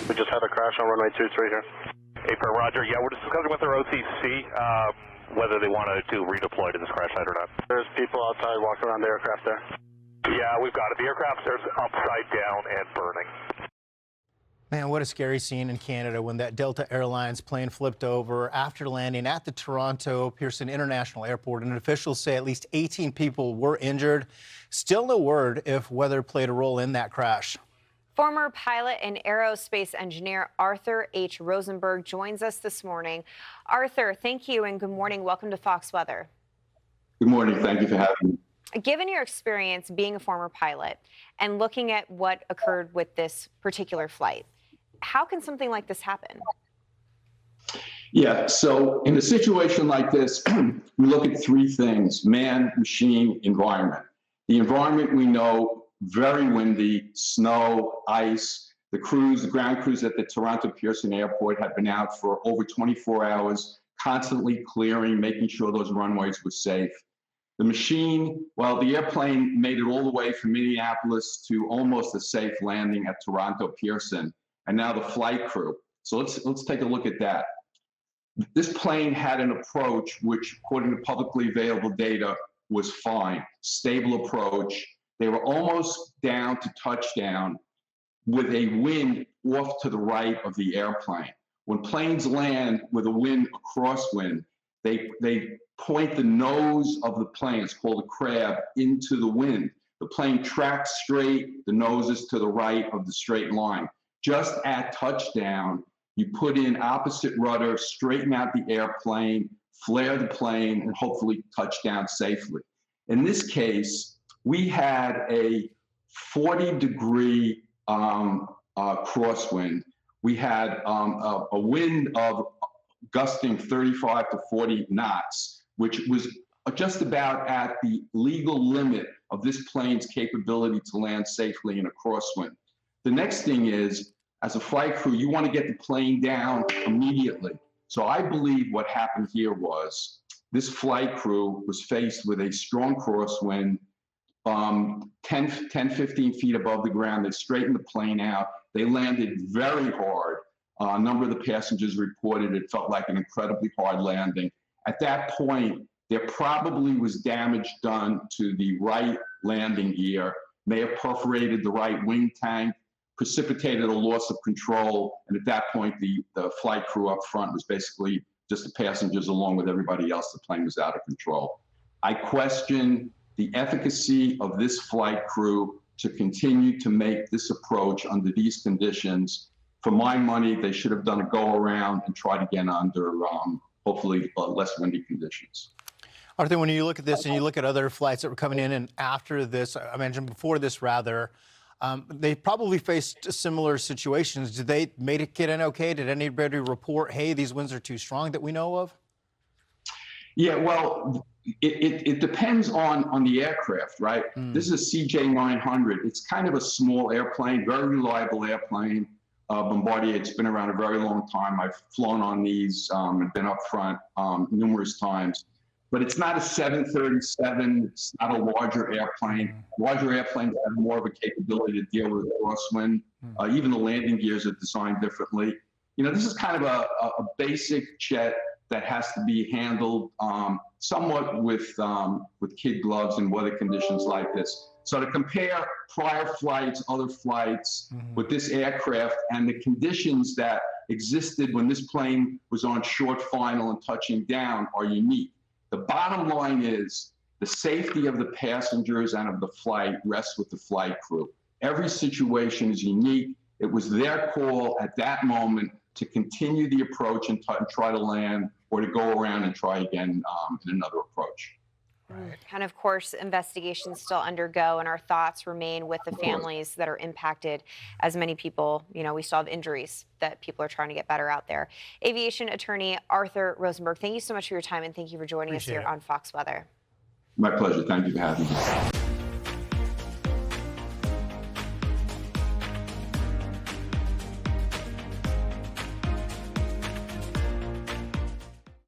We just had a crash on runway 23 here. April, Roger. Yeah, we're discussing with our OTC whether they wanted to redeploy to this crash site or not. There's people outside walking around the aircraft there. Yeah, we've got it. The aircraft there's upside down and burning. Man, what a scary scene in Canada when that Delta Airlines plane flipped over after landing at the Toronto Pearson International Airport. And officials say at least 18 people were injured. Still no word if weather played a role in that crash. Former pilot and aerospace engineer Arthur H. Rosenburg joins us this morning. Arthur, thank you and good morning. Welcome to Fox Weather. Good morning. Thank you for having me. Given your experience being a former pilot and looking at what occurred with this particular flight, how can something like this happen? Yeah, so in a situation like this, we look at three things: man, machine, environment. The environment we know, very windy, snow, ice. The ground crews at the Toronto Pearson Airport have been out for over 24 hours, constantly clearing, making sure those runways were safe. The machine, well, the airplane made it all the way from Minneapolis to almost a safe landing at Toronto Pearson, and now the flight crew. So let's take a look at that. This plane had an approach which, according to publicly available data, was fine, stable approach. They were almost down to touchdown with a wind off to the right of the airplane. When planes land with a wind, a crosswind, they point the nose of the plane, it's called a crab, into the wind. The plane tracks straight, the nose is to the right of the straight line. Just at touchdown, you put in opposite rudder, straighten out the airplane, flare the plane, and hopefully touch down safely. In this case, we had a 40-degree crosswind. We had a wind of gusting 35 to 40 knots, which was just about at the legal limit of this plane's capability to land safely in a crosswind. The next thing is, as a flight crew, you want to get the plane down immediately. So I believe what happened here was this flight crew was faced with a strong crosswind, 10, 15 feet above the ground. They straightened the plane out. They landed very hard. A number of the passengers reported it felt like an incredibly hard landing. At that point, there probably was damage done to the right landing gear, may have perforated the right wing tank, precipitated a loss of control, and at that point, the flight crew up front was basically just the passengers along with everybody else. The plane was out of control. I question the efficacy of this flight crew to continue to make this approach under these conditions. For my money, they should have done a go-around and tried again under hopefully less windy conditions. Arthur, when you look at this and you look at other flights that were coming in and after this, I mentioned before this rather, they probably faced similar situations. Did they make it get in okay? Did anybody report, hey, these winds are too strong that we know of? Yeah, well, it depends on the aircraft, right? This is a CJ900. It's kind of a small airplane, very reliable airplane. Bombardier, it's been around a very long time. I've flown on these and been up front numerous times. But it's not a 737, it's not a larger airplane. Larger airplanes have more of a capability to deal with a crosswind. Even the landing gears are designed differently. You know, this is kind of a basic jet that has to be handled somewhat with kid gloves in weather conditions like this. So to compare prior flights, other flights with this aircraft and the conditions that existed when this plane was on short final and touching down are unique. The bottom line is the safety of the passengers and of the flight rests with the flight crew. Every situation is unique. It was their call at that moment to continue the approach and try to land, or to go around and try again in another approach. Right. And of course, investigations still undergo, and our thoughts remain with the families that are impacted. As many people, you know, we still have injuries that people are trying to get better out there. Aviation attorney Arthur Rosenburg, thank you so much for your time, and thank you for joining us here on Fox Weather. My pleasure. Thank you for having me.